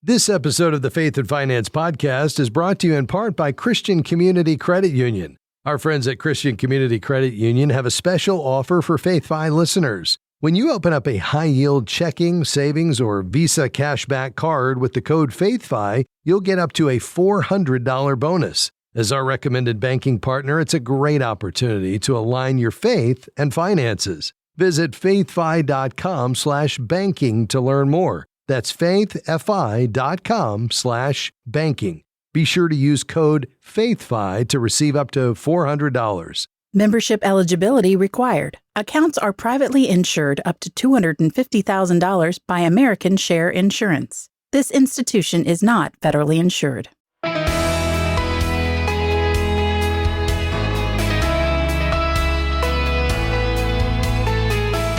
This episode of the Faith and Finance Podcast is brought to you in part by Christian Community Credit Union. Our friends at Christian Community Credit Union have a special offer for FaithFi listeners. When you open up a high-yield checking, savings, or Visa cashback card with the code FaithFi, you'll get up to a $400 bonus. As our recommended banking partner, it's a great opportunity to align your faith and finances. Visit faithfi.com/banking to learn more. That's faithfi.com/banking. Be sure to use code FAITHFI to receive up to $400. Membership eligibility required. Accounts are privately insured up to $250,000 by American Share Insurance. This institution is not federally insured.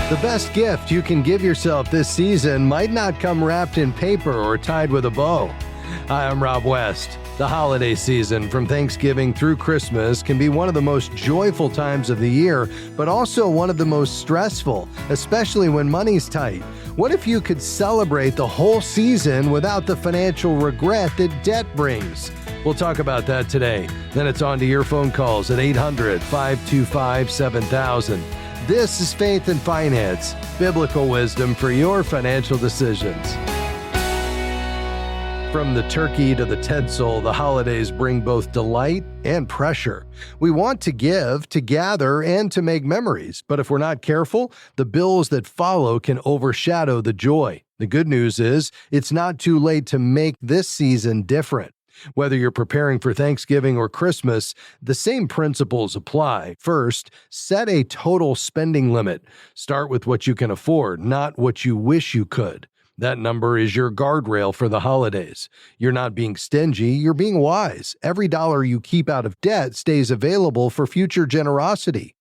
The best gift you can give yourself this season might not come wrapped in paper or tied with a bow. Hi, I'm Rob West. The holiday season from Thanksgiving through Christmas can be one of the most joyful times of the year, but also one of the most stressful, especially when money's tight. What if you could celebrate the whole season without the financial regret that debt brings? We'll talk about that today. Then it's on to your phone calls at 800-525-7000. This is Faith and Finance, biblical wisdom for your financial decisions. From the turkey to the tinsel, the holidays bring both delight and pressure. We want to give, to gather, and to make memories. But if we're not careful, the bills that follow can overshadow the joy. The good news is, it's not too late to make this season different. Whether you're preparing for Thanksgiving or Christmas, the same principles apply. First, set a total spending limit. Start with what you can afford, not what you wish you could. That number is your guardrail for the holidays. You're not being stingy, you're being wise. Every dollar you keep out of debt stays available for future generosity.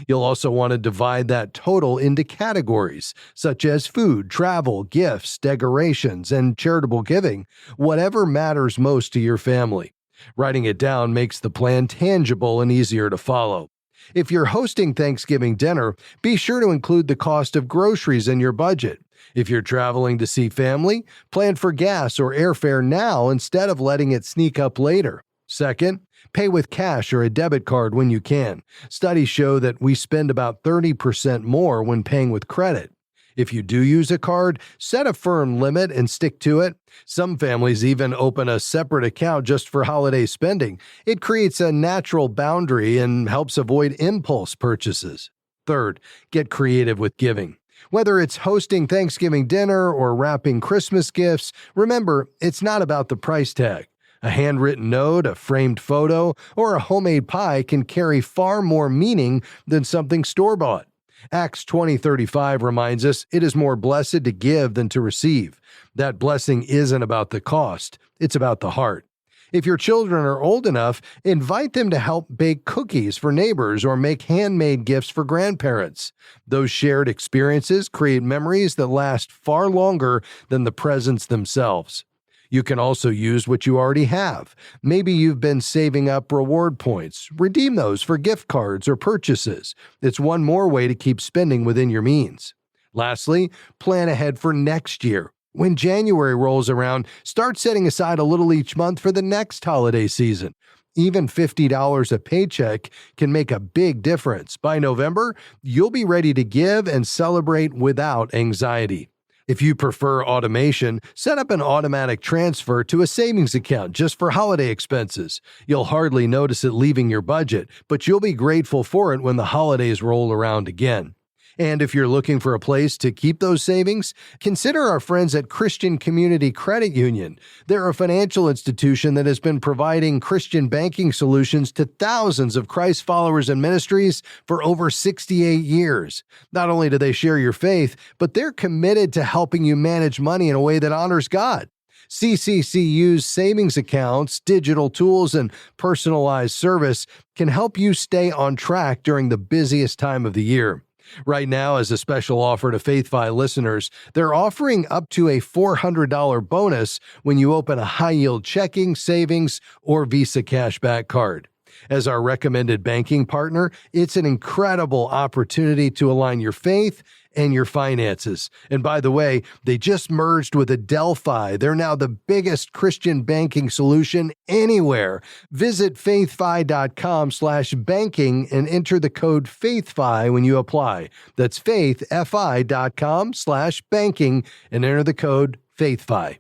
You'll also want to divide that total into categories, such as food, travel, gifts, decorations, and charitable giving, whatever matters most to your family. Writing it down makes the plan tangible and easier to follow. If you're hosting Thanksgiving dinner, be sure to include the cost of groceries in your budget. If you're traveling to see family, plan for gas or airfare now instead of letting it sneak up later. Second, pay with cash or a debit card when you can. Studies show that we spend about 30% more when paying with credit. If you do use a card, set a firm limit and stick to it. Some families even open a separate account just for holiday spending. It creates a natural boundary and helps avoid impulse purchases. Third, get creative with giving. Whether it's hosting Thanksgiving dinner or wrapping Christmas gifts, remember, it's not about the price tag. A handwritten note, a framed photo, or a homemade pie can carry far more meaning than something store-bought. Acts 20:35 reminds us it is more blessed to give than to receive. That blessing isn't about the cost, it's about the heart. If your children are old enough, invite them to help bake cookies for neighbors or make handmade gifts for grandparents. Those shared experiences create memories that last far longer than the presents themselves. You can also use what you already have. Maybe you've been saving up reward points. Redeem those for gift cards or purchases. It's one more way to keep spending within your means. Lastly, plan ahead for next year. When January rolls around, start setting aside a little each month for the next holiday season. Even $50 a paycheck can make a big difference. By November, you'll be ready to give and celebrate without anxiety. If you prefer automation, set up an automatic transfer to a savings account just for holiday expenses. You'll hardly notice it leaving your budget, but you'll be grateful for it when the holidays roll around again. And if you're looking for a place to keep those savings, consider our friends at Christian Community Credit Union. They're a financial institution that has been providing Christian banking solutions to thousands of Christ followers and ministries for over 68 years. Not only do they share your faith, but they're committed to helping you manage money in a way that honors God. CCCU's savings accounts, digital tools, and personalized service can help you stay on track during the busiest time of the year. Right now, as a special offer to FaithFi listeners, they're offering up to a $400 bonus when you open a high-yield checking, savings, or Visa cashback card. As our recommended banking partner, it's an incredible opportunity to align your faith and your finances. And by the way, they just merged with Adelphi. They're now the biggest Christian banking solution anywhere. Visit faithfi.com/banking and enter the code FAITHFI when you apply. That's faithfi.com/banking and enter the code FAITHFI.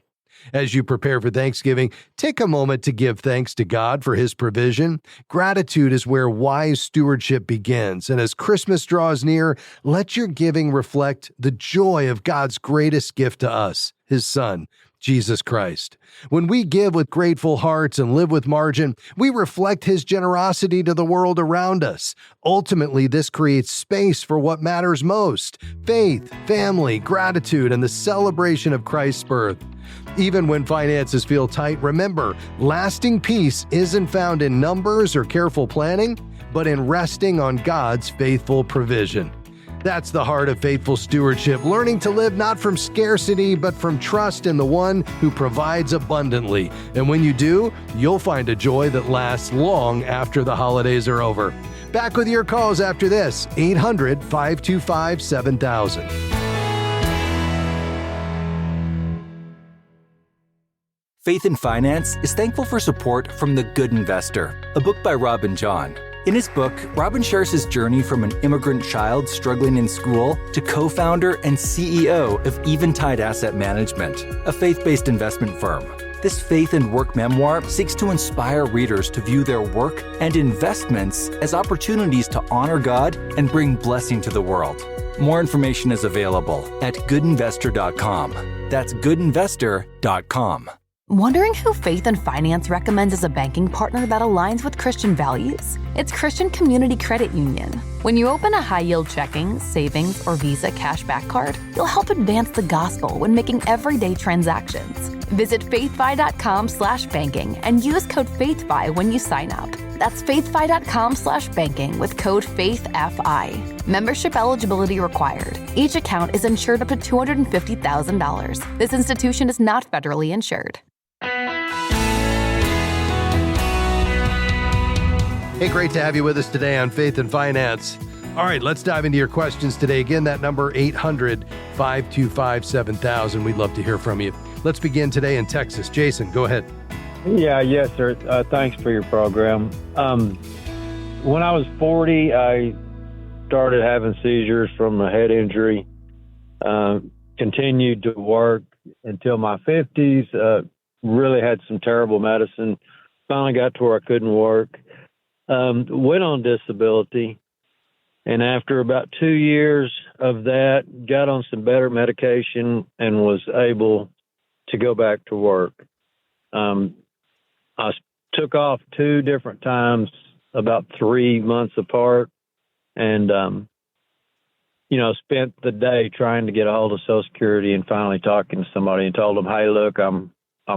As you prepare for Thanksgiving, take a moment to give thanks to God for His provision. Gratitude is where wise stewardship begins. And as Christmas draws near, let your giving reflect the joy of God's greatest gift to us, His Son, Jesus Christ. When we give with grateful hearts and live with margin, we reflect His generosity to the world around us. Ultimately, this creates space for what matters most: faith, family, gratitude, and the celebration of Christ's birth. Even when finances feel tight, remember, lasting peace isn't found in numbers or careful planning, but in resting on God's faithful provision. That's the heart of faithful stewardship, learning to live not from scarcity, but from trust in the one who provides abundantly. And when you do, you'll find a joy that lasts long after the holidays are over. Back with your calls after this, 800-525-7000. Faith in Finance is thankful for support from The Good Investor, a book by Robin John. In his book, Robin shares his journey from an immigrant child struggling in school to co-founder and CEO of Eventide Asset Management, a faith-based investment firm. This faith and work memoir seeks to inspire readers to view their work and investments as opportunities to honor God and bring blessing to the world. More information is available at goodinvestor.com. That's goodinvestor.com. Wondering who Faith and Finance recommends as a banking partner that aligns with Christian values? It's Christian Community Credit Union. When you open a high-yield checking, savings, or Visa cashback card, you'll help advance the gospel when making everyday transactions. Visit faithfi.com/banking and use code FAITHFI when you sign up. That's faithfi.com/banking with code FAITHFI. Membership eligibility required. Each account is insured up to $250,000. This institution is not federally insured. Hey, great to have you with us today on Faith and Finance. All right, let's dive into your questions today. Again, that number 800-525-7000. We'd love to hear from you. Let's begin today in Texas. Jason, go ahead. Yes, sir. Thanks for your program. When I was 40, I started having seizures from a head injury. Continued to work until my 50s. Really had some terrible medicine. Finally got to where I couldn't work. Went on disability. And after about 2 years of that, got on some better medication and was able to go back to work. I took off 2 different times, about 3 months apart, and, spent the day trying to get a hold of Social Security and finally talking to somebody and told them, hey, look, I'm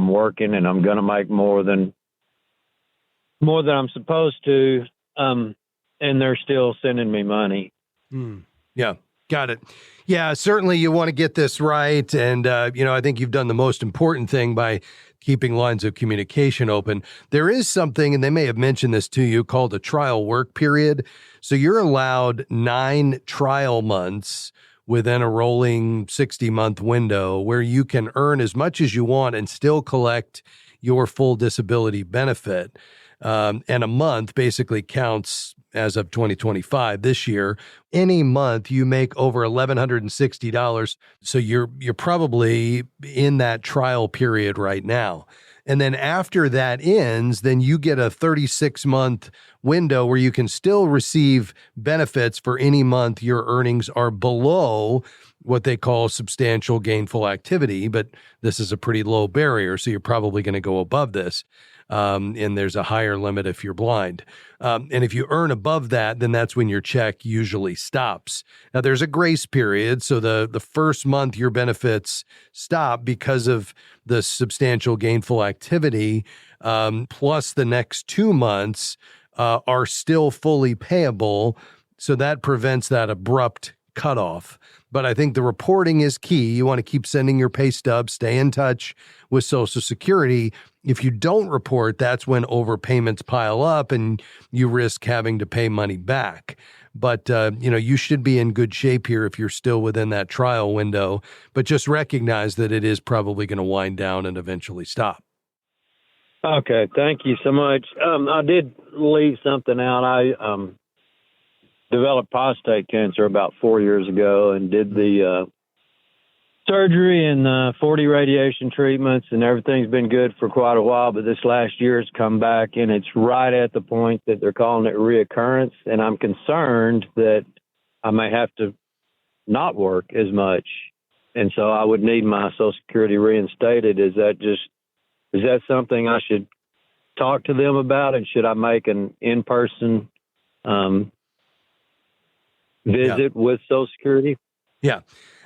working and I'm going to make more than I'm supposed to. And they're still sending me money. Yeah, got it. Yeah, certainly you want to get this right. And, I think you've done the most important thing by keeping lines of communication open. There is something, and they may have mentioned this to you, called a trial work period. So you're allowed 9 trial months within a rolling 60-month window where you can earn as much as you want and still collect your full disability benefit. And a month basically counts as of 2025 this year. Any month you make over $1,160. So you're probably in that trial period right now. And then after that ends, then you get a 36-month window where you can still receive benefits for any month your earnings are below what they call substantial gainful activity. But this is a pretty low barrier, so you're probably going to go above this. And there's a higher limit if you're blind. And if you earn above that, then that's when your check usually stops. Now, there's a grace period. So the first month your benefits stop because of the substantial gainful activity, plus the next 2 months are still fully payable. So that prevents that abrupt cutoff. But I think the reporting is key. You want to keep sending your pay stubs, stay in touch with Social Security. If you don't report, that's when overpayments pile up and you risk having to pay money back. But, you should be in good shape here if you're still within that trial window, but just recognize that it is probably going to wind down and eventually stop. Okay, thank you so much. I did leave something out. I developed prostate cancer about 4 years ago and did the surgery and 40 radiation treatments, and everything's been good for quite a while. But this last year it's come back, and it's right at the point that they're calling it reoccurrence. And I'm concerned that I may have to not work as much, and so I would need my Social Security reinstated. Is that something I should talk to them about, and should I make an in-person visit with Social Security? Yeah.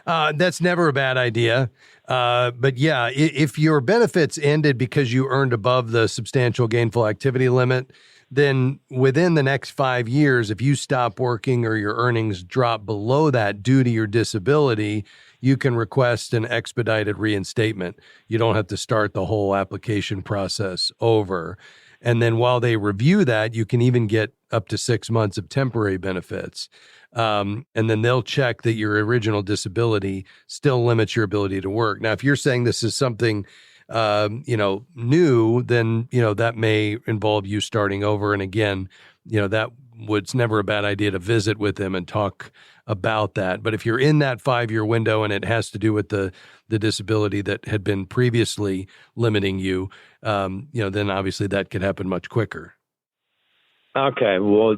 That's never a bad idea. But yeah, if your benefits ended because you earned above the substantial gainful activity limit, then within the next 5 years, if you stop working or your earnings drop below that due to your disability, you can request an expedited reinstatement. You don't have to start the whole application process over. And then while they review that, you can even get up to 6 months of temporary benefits. And then they'll check that your original disability still limits your ability to work. Now, if you're saying this is something, new, then, that may involve you starting over. And again, it's never a bad idea to visit with them and talk about that. But if you're in that 5-year window and it has to do with the disability that had been previously limiting you, then obviously that could happen much quicker. Okay, well,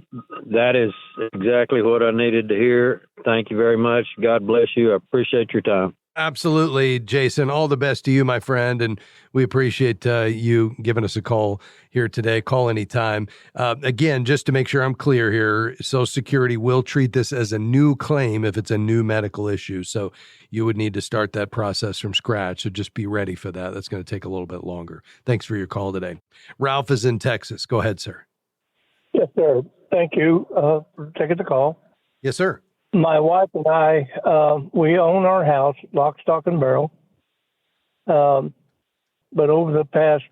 that is exactly what I needed to hear. Thank you very much. God bless you. I appreciate your time. Absolutely, Jason. All the best to you, my friend. And we appreciate you giving us a call here today. Call anytime. Again, just to make sure I'm clear here, Social Security will treat this as a new claim if it's a new medical issue. So you would need to start that process from scratch. So just be ready for that. That's going to take a little bit longer. Thanks for your call today. Ralph is in Texas. Go ahead, sir. Yes, sir. Thank you for taking the call. Yes, sir. My wife and I, we own our house, lock, stock, and barrel. But over the past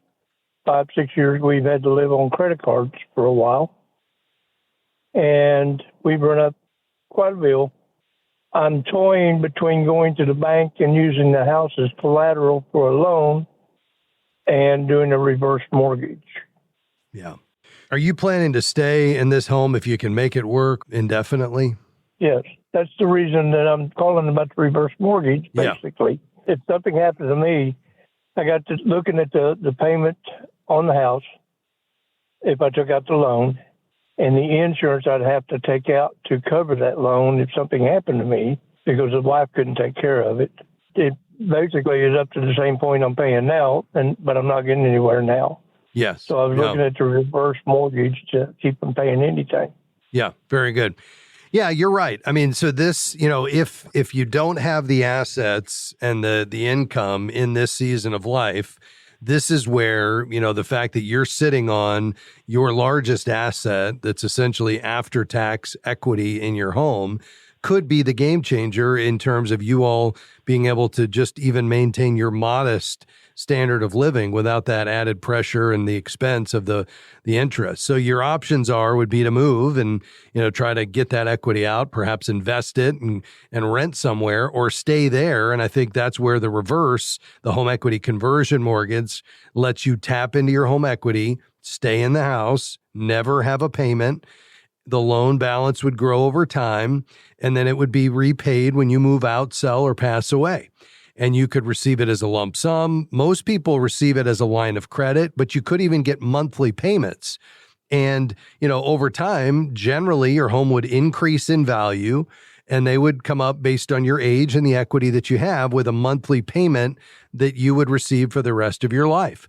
5-6 years, we've had to live on credit cards for a while. And we've run up quite a bill. I'm toying between going to the bank and using the house as collateral for a loan and doing a reverse mortgage. Yeah. Are you planning to stay in this home if you can make it work indefinitely? Yes, that's the reason that I'm calling about the reverse mortgage, basically. Yeah. If something happened to me, I got to looking at the payment on the house if I took out the loan and the insurance I'd have to take out to cover that loan if something happened to me because the wife couldn't take care of it. It basically is up to the same point I'm paying now, but I'm not getting anywhere now. Yes. So I was looking at the reverse mortgage to keep from paying anything. Yeah, very good. Yeah, you're right. I mean, so this, if you don't have the assets and the income in this season of life, this is where, the fact that you're sitting on your largest asset that's essentially after-tax equity in your home could be the game changer in terms of you all being able to just even maintain your modest standard of living without that added pressure and the expense of the interest. So your options would be to move and, try to get that equity out, perhaps invest it and rent somewhere or stay there. And I think that's where the reverse, the home equity conversion mortgage lets you tap into your home equity, stay in the house, never have a payment. The loan balance would grow over time, and then it would be repaid when you move out, sell, or pass away. And you could receive it as a lump sum. Most people receive it as a line of credit, but you could even get monthly payments. And, over time, generally your home would increase in value and they would come up based on your age and the equity that you have with a monthly payment that you would receive for the rest of your life.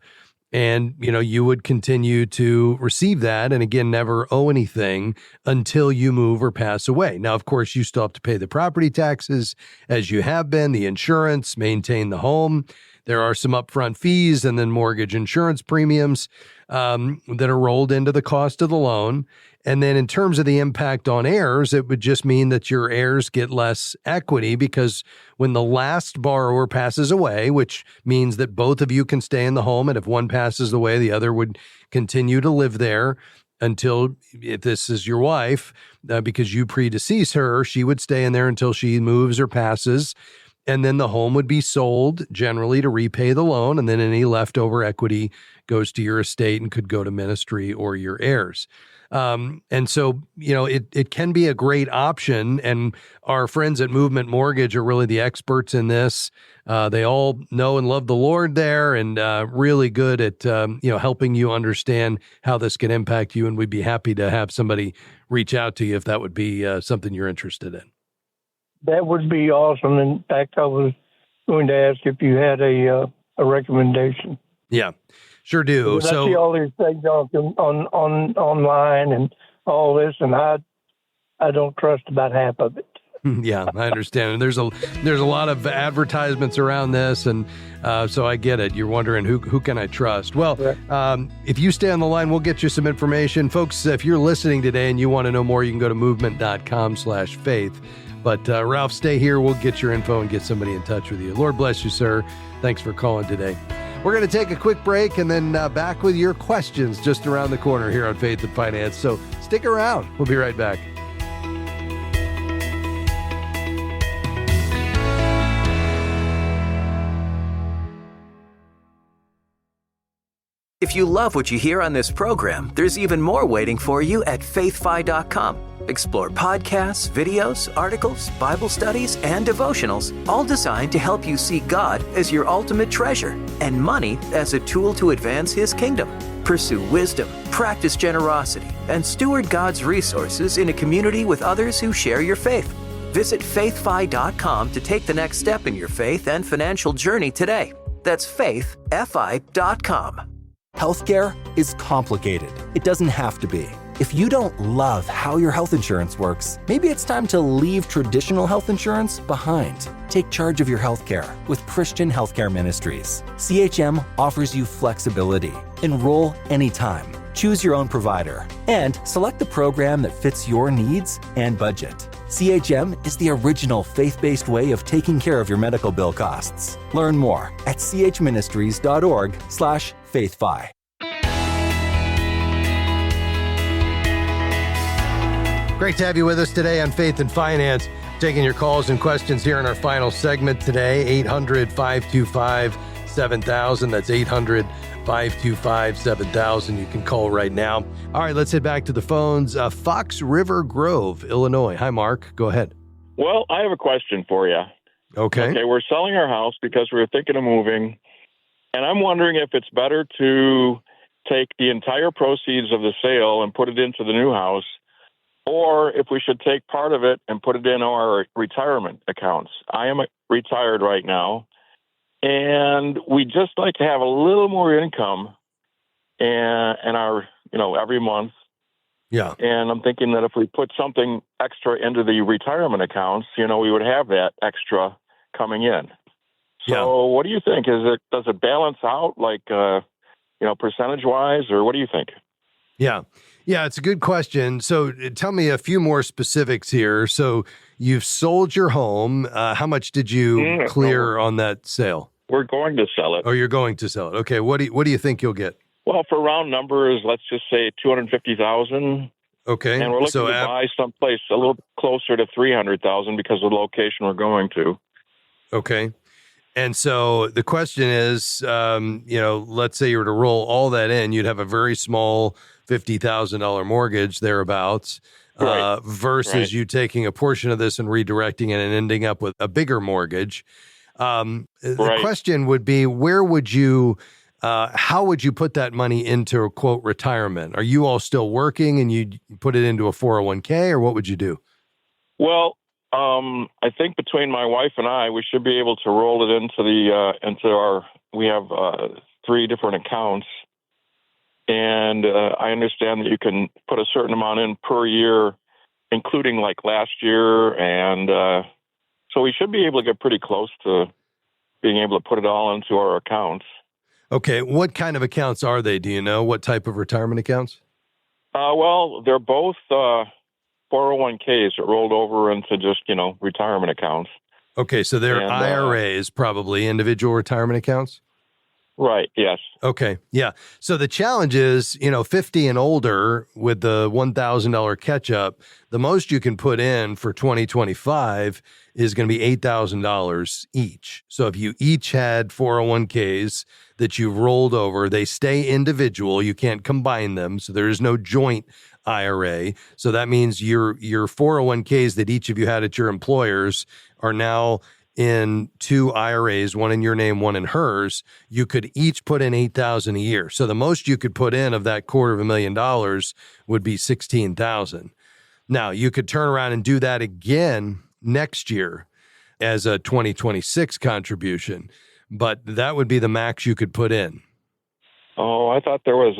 And, you would continue to receive that and again, never owe anything until you move or pass away. Now, of course, you still have to pay the property taxes as you have been, the insurance, maintain the home. There are some upfront fees and then mortgage insurance premiums that are rolled into the cost of the loan. And then in terms of the impact on heirs, it would just mean that your heirs get less equity because when the last borrower passes away, which means that both of you can stay in the home, and if one passes away, the other would continue to live there, until, if this is your wife, because you predecease her, she would stay in there until she moves or passes. And then the home would be sold generally to repay the loan. And then any leftover equity goes to your estate and could go to ministry or your heirs. And so, it can be a great option. And our friends at Movement Mortgage are really the experts in this. They all know and love the Lord there, and really good at, helping you understand how this can impact you. And we'd be happy to have somebody reach out to you if that would be something you're interested in. That would be awesome. In fact, I was going to ask if you had a recommendation. Yeah, sure do. Because I see all these things on online and all this, and I don't trust about half of it. Yeah, I understand. And there's a lot of advertisements around this, and so I get it. You're wondering who can I trust? Well, if you stay on the line, we'll get you some information, folks. If you're listening today and you want to know more, you can go to movement.com/faith. But Ralph, stay here. We'll get your info and get somebody in touch with you. Lord bless you, sir. Thanks for calling today. We're going to take a quick break and then back with your questions just around the corner here on Faith and Finance. So stick around. We'll be right back. If you love what you hear on this program, there's even more waiting for you at faithfi.com. Explore podcasts, videos, articles, Bible studies, and devotionals, all designed to help you see God as your ultimate treasure and money as a tool to advance His kingdom. Pursue wisdom, practice generosity, and steward God's resources in a community with others who share your faith. Visit faithfi.com to take the next step in your faith and financial journey today. That's faithfi.com. Healthcare is complicated. It doesn't have to be. If you don't love how your health insurance works, maybe it's time to leave traditional health insurance behind. Take charge of your healthcare with Christian Healthcare Ministries. CHM offers you flexibility. Enroll anytime. Choose your own provider and select the program that fits your needs and budget. CHM is the original faith-based way of taking care of your medical bill costs. Learn more at chministries.org/faithfi. Great to have you with us today on Faith and Finance. Taking your calls and questions here in our final segment today, 800-525-7000. That's 800-525-7000. You can call right now. All right, let's head back to the phones. Fox River Grove, Illinois. Hi, Mark. Go ahead. Well, I have a question for you. Okay, we're selling our house because we were thinking of moving, and I'm wondering if it's better to take the entire proceeds of the sale and put it into the new house, or if we should take part of it and put it in our retirement accounts. I am retired right now, and we just like to have a little more income and our, every month. Yeah. And I'm thinking that if we put something extra into the retirement accounts, we would have that extra coming in. So What do you think? Does it balance out like, percentage-wise, or what do you think? Yeah, it's a good question. So tell me a few more specifics here. So you've sold your home. How much did you clear on that sale? We're going to sell it. Oh, you're going to sell it. Okay. What do you think you'll get? Well, for round numbers, let's just say $250,000. Okay. And we're looking to buy someplace a little closer to $300,000 because of the location we're going to. Okay. And so the question is, let's say you were to roll all that in, you'd have a very small $50,000 mortgage thereabouts, versus you taking a portion of this and redirecting it and ending up with a bigger mortgage. The question would be, how would you put that money into, quote, retirement? Are you all still working and you put it into a 401k, or what would you do? Well, I think between my wife and I, we should be able to roll it into we have 3 different accounts. And I understand that you can put a certain amount in per year, including like last year. And so we should be able to get pretty close to being able to put it all into our accounts. Okay. What kind of accounts are they? Do you know what type of retirement accounts? Well, they're both 401ks that rolled over into just, retirement accounts. Okay. So they're IRAs, probably individual retirement accounts? Right. Yes. Okay. Yeah. So the challenge is, 50 and older with the $1,000 catch up, the most you can put in for 2025 is going to be $8,000 each. So if you each had 401ks that you've rolled over, they stay individual. You can't combine them. So there is no joint IRA. So that means your 401ks that each of you had at your employers are now in two IRAs, one in your name, one in hers. You could each put in $8,000 a year. So the most you could put in of that $250,000 would be $16,000. Now you could turn around and do that again next year as a 2026 contribution, but that would be the max you could put in. Oh, I thought there was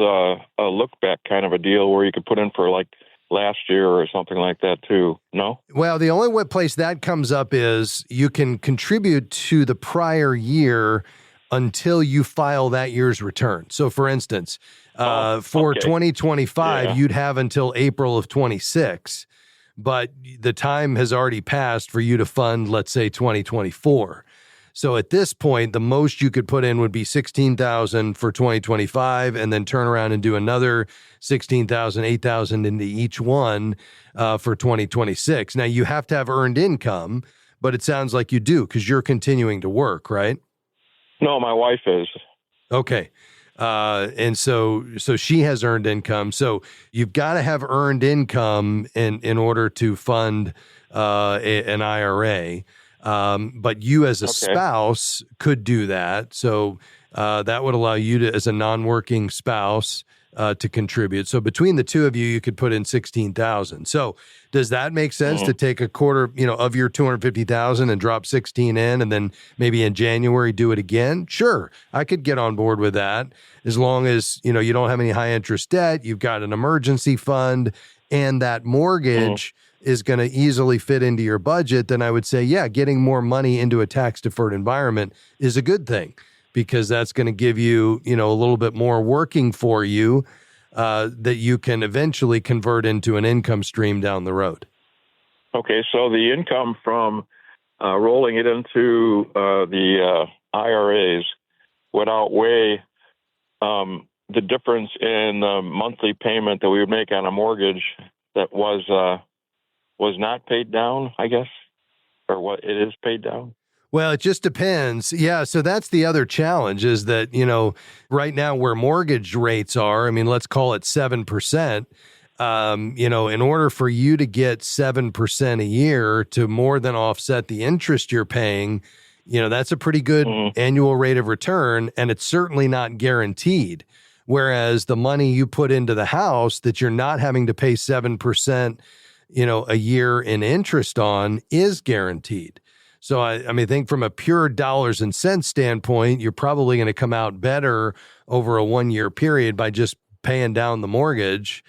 a look back kind of a deal where you could put in for like last year or something like that too. No? Well, the only place that comes up is you can contribute to the prior year until you file that year's return. So for instance, for 2025, you'd have until April of 26, but the time has already passed for you to fund, let's say 2024. So at this point, the most you could put in would be $16,000 for 2025, and then turn around and do another $16,000, $8,000 into each one for 2026. Now you have to have earned income, but it sounds like you do because you're continuing to work, right? No, my wife is. Okay. And so she has earned income. So you've got to have earned income in order to fund an IRA. But you as a spouse could do that. So that would allow you to, as a non-working spouse, to contribute. So between the two of you, you could put in $16,000. So does that make sense to take a quarter, of your $250,000 and drop 16 in, and then maybe in January do it again? Sure, I could get on board with that as long as you don't have any high interest debt. You've got an emergency fund, and that mortgage is going to easily fit into your budget. Then I would say, yeah, getting more money into a tax deferred environment is a good thing, because that's going to give you, a little bit more working for you that you can eventually convert into an income stream down the road. Okay, so the income from rolling it into the IRAs would outweigh the difference in the monthly payment that we would make on a mortgage that was not paid down, I guess, or what it is paid down. Well, it just depends. Yeah. So that's the other challenge is that, right now where mortgage rates are, let's call it 7%, in order for you to get 7% a year to more than offset the interest you're paying, that's a pretty good annual rate of return. And it's certainly not guaranteed. Whereas the money you put into the house that you're not having to pay 7%, a year in interest on is guaranteed. So I think from a pure dollars and cents standpoint, you're probably going to come out better over a 1-year period by just paying down the mortgage.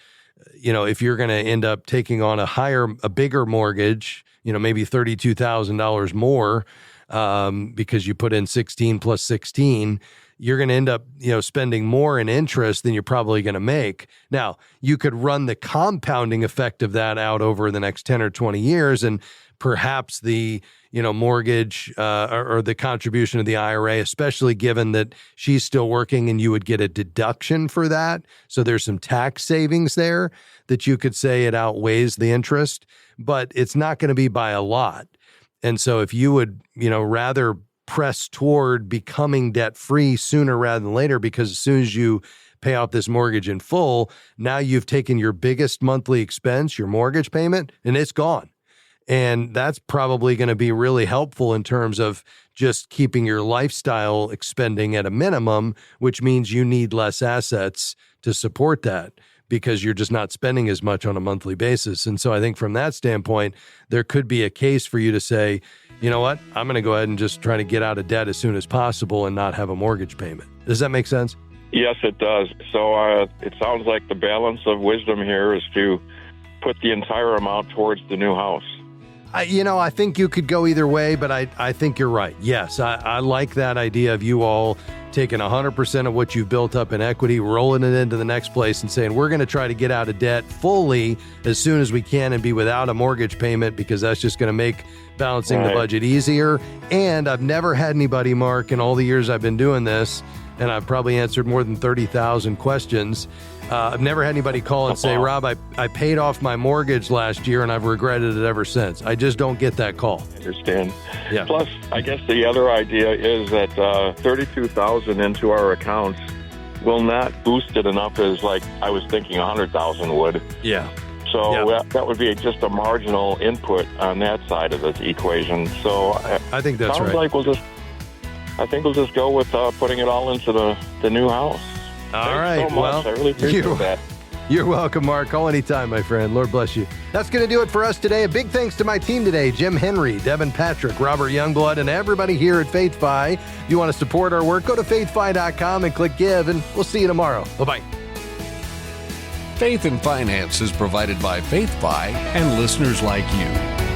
If you're going to end up taking on a bigger mortgage, maybe $32,000 more, because you put in 16 plus 16, you're going to end up, spending more in interest than you're probably going to make. Now, you could run the compounding effect of that out over the next 10 or 20 years, and perhaps the, mortgage or the contribution of the IRA, especially given that she's still working and you would get a deduction for that. So there's some tax savings there that you could say it outweighs the interest, but it's not going to be by a lot. And so if you would, rather press toward becoming debt-free sooner rather than later, because as soon as you pay off this mortgage in full, now you've taken your biggest monthly expense, your mortgage payment, and it's gone. And that's probably going to be really helpful in terms of just keeping your lifestyle expending at a minimum, which means you need less assets to support that because you're just not spending as much on a monthly basis. And so I think from that standpoint, there could be a case for you to say, you know what, I'm going to go ahead and just try to get out of debt as soon as possible and not have a mortgage payment. Does that make sense? Yes, it does. So it sounds like the balance of wisdom here is to put the entire amount towards the new house. I think you could go either way, but I think you're right. Yes, I like that idea of you all taking 100% of what you've built up in equity, rolling it into the next place and saying, we're going to try to get out of debt fully as soon as we can and be without a mortgage payment, because that's just going to make balancing the budget easier. And I've never had anybody, Mark, in all the years I've been doing this, and I've probably answered more than 30,000 questions. I've never had anybody call and say, Rob, I paid off my mortgage last year and I've regretted it ever since. I just don't get that call. I understand. Yeah. Plus, I guess the other idea is that $32,000 into our accounts will not boost it enough as like I was thinking $100,000 would. Yeah. So that would be just a marginal input on that side of the equation. So I think that's sounds right. like I think we'll just go with putting it all into the new house. All right. Thanks so much. I really appreciate that. You're welcome, Mark. Call anytime, my friend. Lord bless you. That's going to do it for us today. A big thanks to my team today, Jim Henry, Devin Patrick, Robert Youngblood, and everybody here at FaithFi. If you want to support our work, go to faithfi.com and click give, and we'll see you tomorrow. Bye-bye. Faith and Finance is provided by FaithFi and listeners like you.